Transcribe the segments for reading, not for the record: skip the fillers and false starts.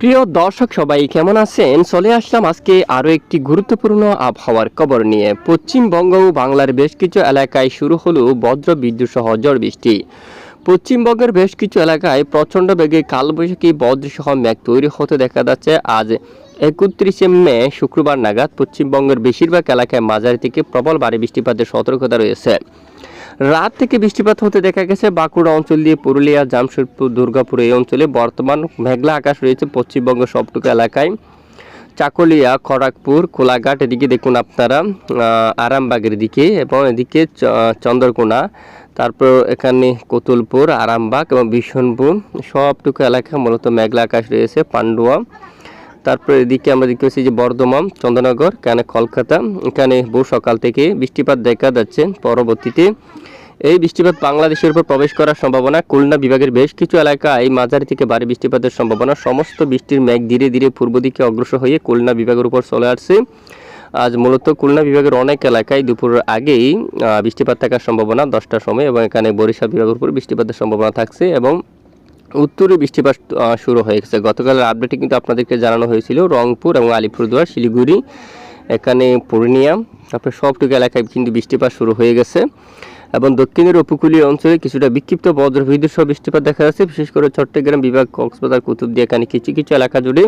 প্রিয় দর্শক সবাই কেমন আছেন? চলে আসলাম আজকে আরও একটি গুরুত্বপূর্ণ আবহাওয়ার খবর নিয়ে। পশ্চিমবঙ্গ ও বাংলার বেশ কিছু এলাকায় শুরু হলো বজ্র বিদ্যুৎ সহ ঝড় বৃষ্টি। পশ্চিমবঙ্গের বেশ কিছু এলাকায় প্রচণ্ড বেগে কালবৈশাখী বজ্রসহ মেঘ তৈরি হতে দেখা যাচ্ছে। আজ 31শে মে শুক্রবার নাগাদ পশ্চিমবঙ্গের বেশিরভাগ এলাকায় মাঝারি থেকে প্রবল ভারী বৃষ্টিপাতের সতর্কতা রয়েছে। রাত থেকে বৃষ্টিপাত হতে দেখা গেছে বাঁকুড়া অঞ্চল দিয়ে পুরুলিয়া, জামশেদপুর, দুর্গাপুর এই অঞ্চলে। বর্তমান মেঘলা আকাশ রয়েছে পশ্চিমবঙ্গের সবটুকু এলাকায়। চাকুলিয়া, খড়গপুর, কোলাঘাট এদিকে দেখুন আপনারা, আরামবাগের দিকে এবং এদিকে চন্দ্রকোনা, তারপর এখানে কতুলপুর, আরামবাগ এবং বিশনপুর সবটুকু এলাকা মূলত মেঘলা আকাশ রয়েছে। পান্ডুয়া, তারপর এদিকে আমরা দেখতে পাচ্ছি যে বর্ধমান, চন্দ্রনগর, এখানে কলকাতা, এখানে বহু সকাল থেকে বৃষ্টিপাত দেখা যাচ্ছে। পরবর্তীতে এই বৃষ্টিপাত বাংলাদেশের উপর প্রবেশ করার সম্ভাবনা। খুলনা বিভাগের বেশ কিছু এলাকায় মাঝারি থেকে ভারী বৃষ্টিপাতের সম্ভাবনা। সমস্ত বৃষ্টির মেঘ ধীরে ধীরে পূর্ব দিকে অগ্রসর হয়ে খুলনা বিভাগের উপর চলে আসছে। আজ মূলত খুলনা বিভাগের অনেক এলাকায় দুপুরের আগেই বৃষ্টিপাত থাকার সম্ভাবনা 10টার সময়, এবং এখানে বরিশাল বিভাগের উপর বৃষ্টিপাতের সম্ভাবনা থাকছে এবং উত্তরে বৃষ্টিপাত শুরু হয়ে গেছে। গতকালের আপডেটে কিন্তু আপনাদেরকে জানানো হয়েছিল রংপুর এবং আলিপুরদুয়ার, শিলিগুড়ি, এখানে পূর্ণিয়া, তারপরে সবটুকু এলাকায় কিন্তু বৃষ্টিপাত শুরু হয়ে গেছে এবং দক্ষিণের উপকূলীয় অঞ্চলে কিছুটা বিক্ষিপ্ত বজ্রবিদ্যুৎ সহ বৃষ্টিপাত দেখা যাচ্ছে। বিশেষ করে চট্টগ্রাম বিভাগ, কক্সবাজার, কুতুবদিয়া, এখানে কিছু কিছু এলাকা জুড়ে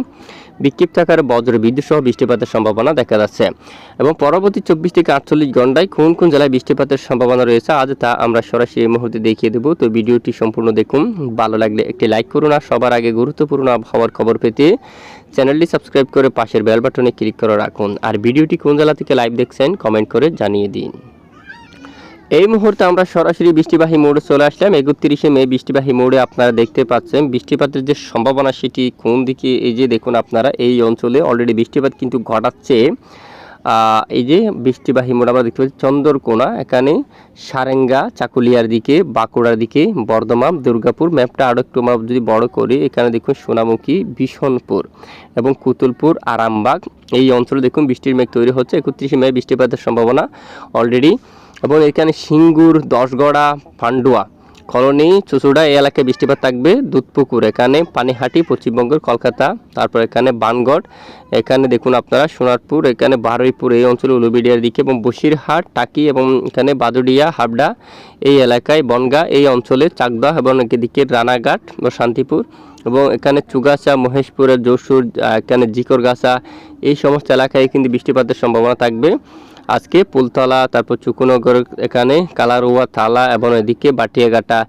বিক্ষিপ্ত আকারে বজ্রবিদ্যুৎ সহ বৃষ্টিপাতের সম্ভাবনা দেখা যাচ্ছে এবং পরবর্তী 24 থেকে 48 ঘন্টায় কোন কোন জেলায় বৃষ্টিপাতের সম্ভাবনা রয়েছে আজ তা আমরা সরাসরি এই মুহূর্তে দেখিয়ে দেবো। তো ভিডিওটি সম্পূর্ণ দেখুন, ভালো লাগলে একটি লাইক করুন আর সবার আগে গুরুত্বপূর্ণ আবহাওয়ার খবর পেতে চ্যানেলটি সাবস্ক্রাইব করে পাশের বেল বাটনে ক্লিক করে রাখুন। আর ভিডিওটি কোন জেলা থেকে লাইভ দেখছেন কমেন্ট করে জানিয়ে দিন। এই মুহূর্তে আমরা সরাসরি বৃষ্টিবাহী মোড়ে চলে আসলাম। 31শে মে বৃষ্টিবাহী মোড়ে আপনারা দেখতে পাচ্ছেন বৃষ্টিপাতের যে সম্ভাবনা সেটি কোন দিকে। এই যে দেখুন আপনারা, এই অঞ্চলে অলরেডি বৃষ্টিপাত কিন্তু ঘটাচ্ছে। এই যে বৃষ্টিবাহী মোড় আমরা দেখতে পাচ্ছি চন্দ্রকোনা, এখানে সারেঙ্গা, চাকুলিয়ার দিকে, বাঁকুড়ার দিকে, বর্ধমান, দুর্গাপুর। ম্যাপটা আরও একটু আমরা যদি বড় করি, এখানে দেখুন সোনামুখী, বিশনপুর এবং কুতুলপুর, আরামবাগ এই অঞ্চলে দেখুন বৃষ্টির মেঘ তৈরি হচ্ছে। 31শে মে বৃষ্টিপাতের সম্ভাবনা অলরেডি। এবং এখানে সিঙ্গুর, দশগড়া, পান্ডুয়া, কলোনি, চুচুড়া এই এলাকায় বৃষ্টিপাত থাকবে। দুধপুকুর, এখানে পানিহাটি, পশ্চিমবঙ্গের কলকাতা, তারপর এখানে বানগড়, এখানে দেখুন আপনারা সোনারপুর, এখানে বারুইপুর এই অঞ্চলে উলুবেড়িয়ার দিকে এবং বসিরহাট, টাকি এবং এখানে বাদুড়িয়া, হাবড়া এই এলাকায়, বনগা এই অঞ্চলে, চাকদা এবং এদিকে রানাঘাট বা শান্তিপুর এবং এখানে চুগাছা, মহেশপুরের যশোর, এখানে জিকরগাছা এই সমস্ত এলাকায় কিন্তু বৃষ্টিপাতের সম্ভাবনা থাকবে আজকে। পুলতলা, তারপর চুকুনগর, এখানে কালারুয়া, থালা এবং এদিকে বাটিয়াঘাটা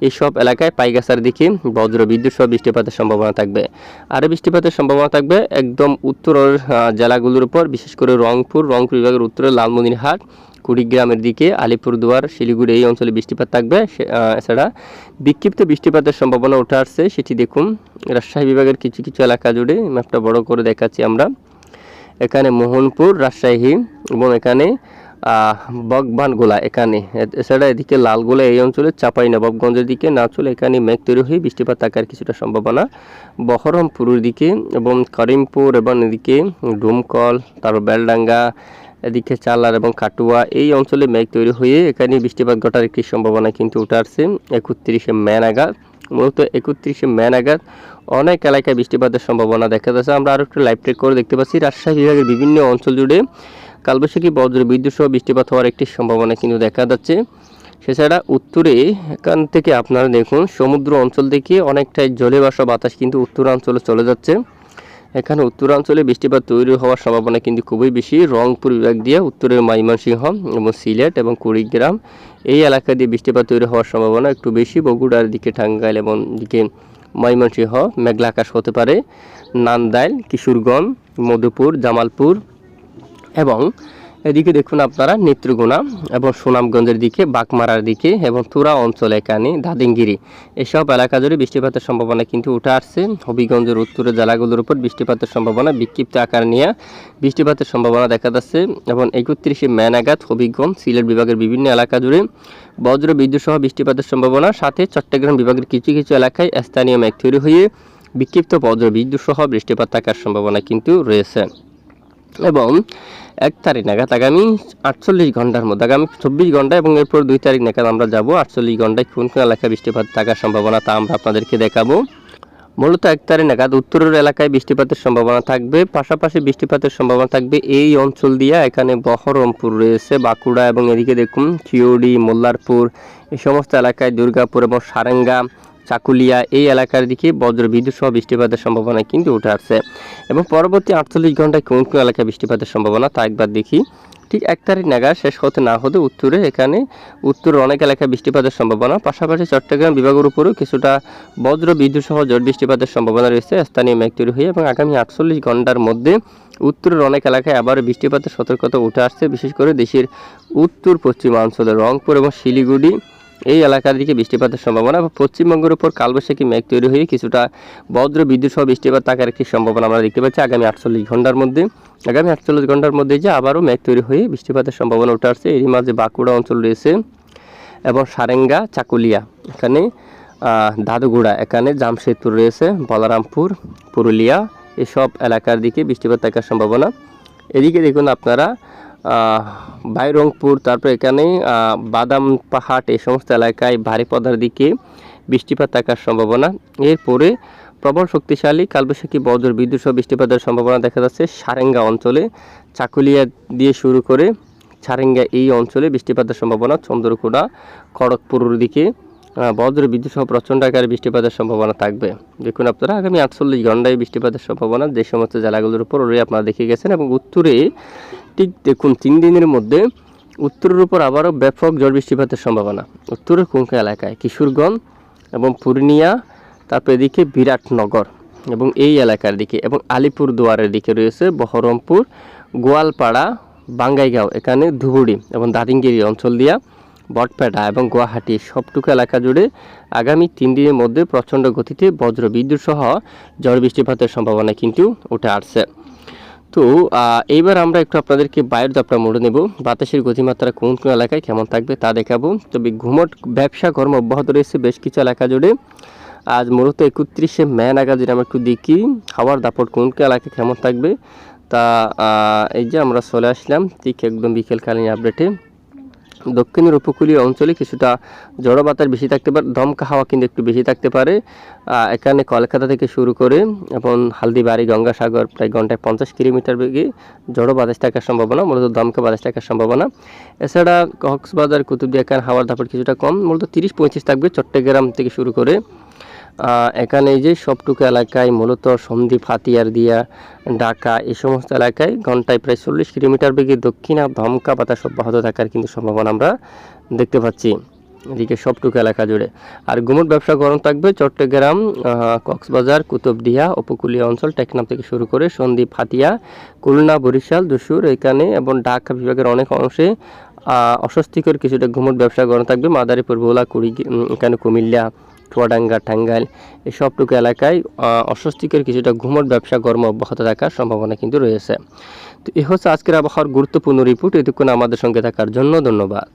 এইসব এলাকায়, পাইগাছার দিকে বজ্রবিদ্যুৎ সহ বৃষ্টিপাতের সম্ভাবনা থাকবে। আর বৃষ্টিপাতের সম্ভাবনা থাকবে একদম উত্তরের জেলাগুলোর উপর, বিশেষ করে রংপুর বিভাগের উত্তরে লালমনিরহাট, কুড়িগ্রামের দিকে, আলিপুরদুয়ার, শিলিগুড়ি এই অঞ্চলে বৃষ্টিপাত থাকবে। এছাড়া বিক্ষিপ্ত বৃষ্টিপাতের সম্ভাবনা উঠে আসছে, সেটি দেখুন রাজশাহী বিভাগের কিছু কিছু এলাকা জুড়ে। ম্যাপটা বড় করে দেখাচ্ছি আমরা, এখানে মোহনপুর, রাজশাহী এবং এখানে বকবানগোলা, এখানে এছাড়া এদিকে লালগোলা এই অঞ্চলে, চাঁপাইনবাবগঞ্জের দিকে, নাচুল, এখানে মেঘ তৈরি হয়ে বৃষ্টিপাত থাকার কিছুটা সম্ভাবনা। বহরমপুরের দিকে এবং করিমপুর এবং এদিকে ডুমকল, তারপর বেলডাঙ্গা, এদিকে চালার এবং কাটুয়া এই অঞ্চলে মেঘ তৈরি হয়ে এখানে বৃষ্টিপাত ঘটার একটি সম্ভাবনা কিন্তু উঠে আসছে 31শে মে নাগাদ। মূলত 31শে মে নাগাদ অনেক এলাকায় বৃষ্টিপাতের সম্ভাবনা দেখা যাচ্ছে। আমরা আরও একটু লাইভ ট্রেক করে দেখতে পাচ্ছি রাজশাহী বিভাগের বিভিন্ন অঞ্চল জুড়ে কালবৈশাখী বজ্রবিদ্যুৎ সহ বৃষ্টিপাত হওয়ার একটি সম্ভাবনা কিন্তু দেখা যাচ্ছে। সেছাড়া উত্তরে এখান থেকে আপনারা দেখুন সমুদ্র অঞ্চল থেকে অনেকটাই জলে ভাসা বাতাস কিন্তু উত্তরাঞ্চলে চলে যাচ্ছে। এখানে উত্তরাঞ্চলে বৃষ্টিপাত তৈরি হওয়ার সম্ভাবনা কিন্তু খুবই বেশি। রংপুর বিভাগ দিয়ে উত্তরের ময়মনসিংহ এবং সিলেট এবং কুড়িগ্রাম এই এলাকা দিয়ে বৃষ্টিপাত তৈরি হওয়ার সম্ভাবনা একটু বেশি। বগুড়ার দিকে, টাঙ্গাইল এবং দিকে ময়মনসিংহ মেঘলা আকাশ হতে পারে। নান্দাইল, কিশোরগঞ্জ, মধুপুর, জামালপুর এবং এদিকে দেখুন আপনারা নেত্রকোনা এবং সুনামগঞ্জের দিকে, বাগমারার দিকে এবং তুরা অঞ্চলে, এখানে দাদিঙ্গিরি এসব এলাকা জুড়ে বৃষ্টিপাতের সম্ভাবনা কিন্তু উঠে আসছে। হবিগঞ্জের উত্তরের জেলাগুলোর উপর বৃষ্টিপাতের সম্ভাবনা বিক্ষিপ্ত আকার নিয়ে বৃষ্টিপাতের সম্ভাবনা দেখা যাচ্ছে এবং 31শে মে নাগাদ হবিগঞ্জ, সিলেট বিভাগের বিভিন্ন এলাকা জুড়ে বজ্র বিদ্যুৎ সহ বৃষ্টিপাতের সম্ভাবনা। সাথে চট্টগ্রাম বিভাগের কিছু কিছু এলাকায় স্থানীয় মেঘ তৈরি হয়ে বিক্ষিপ্ত বজ্র বিদ্যুৎ সহ বৃষ্টিপাত থাকার সম্ভাবনা কিন্তু রয়েছে। এবং 1 তারিখ নাগাদ আগামী 48 ঘন্টার মধ্যে, আগামী 24 ঘন্টা এবং এরপর 2 তারিখ নাগাদ আমরা যাব 48 ঘন্টায় কোন কোন এলাকায় বৃষ্টিপাত থাকার সম্ভাবনা তা আমরা আপনাদেরকে দেখাবো। মূলত 1 তারিখ নাগাদ উত্তরের এলাকায় বৃষ্টিপাতের সম্ভাবনা থাকবে, পাশাপাশি বৃষ্টিপাতের সম্ভাবনা থাকবে এই অঞ্চল দিয়ে। এখানে বহরমপুর রয়েছে, বাঁকুড়া এবং এদিকে দেখুন খিওড়ি, মোল্লারপুর, এই সমস্ত এলাকায় দুর্গাপুর এবং সারেঙ্গা, চাকুলিয়া এই এলাকার দিকে বজ্র বিদ্যুৎ সহ বৃষ্টিপাতের সম্ভাবনা কিন্তু উঠে আসছে। এবং পরবর্তী 48 ঘন্টায় কোন কোন এলাকায় বৃষ্টিপাতের সম্ভাবনা তা একবার দেখি। ঠিক 1 তারিখ নাগাদ শেষ হতে না হতে উত্তরে এখানে উত্তরের অনেক এলাকায় বৃষ্টিপাতের সম্ভাবনা, পাশাপাশি চট্টগ্রাম বিভাগের উপরেও কিছুটা বজ্র বিদ্যুৎ সহ ঝড় বৃষ্টিপাতের সম্ভাবনা রয়েছে স্থানীয় মেঘ তৈরি হয়ে। এবং আগামী 48 ঘন্টার মধ্যে উত্তরের অনেক এলাকায় আবার বৃষ্টিপাতের সতর্কতা উঠে আসছে, বিশেষ করে দেশের উত্তর পশ্চিমাঞ্চলে রংপুর এবং শিলিগুড়ি এই এলাকার দিকে বৃষ্টিপাতের সম্ভাবনা। পশ্চিমবঙ্গের উপর কালবৈশাখী মেঘ তৈরি হয়ে কিছুটা বজ্র বিদ্যুৎ সহ বৃষ্টিপাত থাকার একটি সম্ভাবনা আমরা দেখতে পাচ্ছি আগামী 48 ঘন্টার মধ্যে। আগামী 48 ঘন্টার মধ্যে যে আবারও মেঘ তৈরি হয়ে বৃষ্টিপাতের সম্ভাবনা উঠে আসছে। এরই মাঝে বাঁকুড়া অঞ্চল রয়েছে এবং সারেঙ্গা, চাকুলিয়া, এখানে দাদুগুড়া, এখানে জামশেদপুর রয়েছে, বলরামপুর, পুরুলিয়া এসব এলাকার দিকে বৃষ্টিপাত থাকার সম্ভাবনা। এদিকে দেখুন আপনারা বাইরংপুর, তারপর এখানে বাদাম পাহাড় এই সমস্ত এলাকায় ভারী পদার দিকে বৃষ্টিপাত থাকার সম্ভাবনা। এরপরে প্রবল শক্তিশালী কালবৈশাখী বজ্র বিদ্যুৎ সহ বৃষ্টিপাতের সম্ভাবনা দেখা যাচ্ছে সারেঙ্গা অঞ্চলে, চাকুলিয়া দিয়ে শুরু করে সারেঙ্গা এই অঞ্চলে বৃষ্টিপাতের সম্ভাবনা। চন্দ্রকোনা, খড়গপুরের দিকে বজ্র বিদ্যুৎ সহ প্রচণ্ড আকারে বৃষ্টিপাতের সম্ভাবনা থাকবে। দেখুন আপনারা আগামী 48 ঘন্টায় বৃষ্টিপাতের সম্ভাবনা যে সমস্ত জেলাগুলোর উপর আপনারা দেখে গেছেন। এবং উত্তরে ঠিক দেখুন 3 দিনের মধ্যে উত্তরের উপর আবারও ব্যাপক ঝড় বৃষ্টিপাতের সম্ভাবনা। উত্তরের কোন কোন এলাকায় কিশোরগঞ্জ এবং পূর্ণিয়া, তারপর এদিকে বিরাটনগর এবং এই এলাকার দিকে, এবং আলিপুরদুয়ারের দিকে রয়েছে বহরমপুর, গোয়ালপাড়া, বাঙ্গাইগাঁও, এখানে ধুবুড়ি এবং দাদিঙ্গিরি অঞ্চল দিয়া বটপেটা এবং গুয়াহাটি সবটুকু এলাকা জুড়ে আগামী 3 দিনের মধ্যে প্রচণ্ড গতিতে বজ্র বিদ্যুৎ সহ ঝড় বৃষ্টিপাতের সম্ভাবনা কিন্তু উঠে আসছে। তো এইবার আমরা একটু আপনাদেরকে বায়ুর দাপটা মোড়ে নেব, বাতাসের গতিমাত্রা কোন কোন এলাকায় কেমন থাকবে তা দেখাবো। তবে ঘুমট ব্যবসা কর্ম অব্যাহত রয়েছে বেশ কিছু এলাকা জুড়ে। আজ মূলত 31শে মে নাগাদ যদি আমরা একটু দেখি হাওয়ার দাপট কোন কোন এলাকায় কেমন থাকবে তা এই যে আমরা চলে আসলাম ঠিক একদম বিকেলকালীন আপডেটে। দক্ষিণের উপকূলীয় অঞ্চলে কিছুটা ঝড়ো বাতাস বেশি থাকতে পারে, দমকা হাওয়া কিন্তু একটু বেশি থাকতে পারে। এখানে কলকাতা থেকে শুরু করে এবং হালদিবাড়ি, গঙ্গাসাগর প্রায় ঘন্টায় 50 কিলোমিটার বেগে ঝড়ো বাতাস থাকার সম্ভাবনা, মূলত দমকা বাতাস থাকার সম্ভাবনা। এছাড়া কক্সবাজার, কুতুবদিয়া এখানে হাওয়ার দাপট কিছুটা কম, মূলত 30-35 থাকবে। চট্টগ্রাম থেকে শুরু করে এখানে এই যে সবটুকু এলাকায় মূলত সন্দ্বীপ, হাতিয়ার দিয়া, ঢাকা এই সমস্ত এলাকায় ঘন্টায় প্রায় 40 কিলোমিটার বেগে দক্ষিণা দমকা বাতাস অব্যাহত থাকার কিন্তু সম্ভাবনা আমরা দেখতে পাচ্ছি এদিকে সবটুকু এলাকা জুড়ে। আর ঘুমট ব্যবসা গরম থাকবে চট্টগ্রাম, কক্সবাজার, কুতুবদিয়া উপকূলীয় অঞ্চল, টেকনাফ থেকে শুরু করে সন্দ্বীপ, হাতিয়া, খুলনা, বরিশাল, যশোর এখানে এবং ঢাকা বিভাগের অনেক অংশে অস্বস্তিকর কিছুটা ঘুমট ব্যবসা গরম থাকবে। মাদারীপুর, ভোলা, এখানে কুমিল্লা, চুয়াডাঙ্গা, টাঙ্গাইল এই সবটুকু এলাকায় অস্বস্তিকর কিছুটা ঘুমট ব্যবসা কর্ম অব্যাহত থাকার সম্ভাবনা কিন্তু রয়েছে। তো এই হচ্ছে আজকের আবহাওয়ার গুরুত্বপূর্ণ রিপোর্ট। এতক্ষণ আমাদের সঙ্গে থাকার জন্য ধন্যবাদ।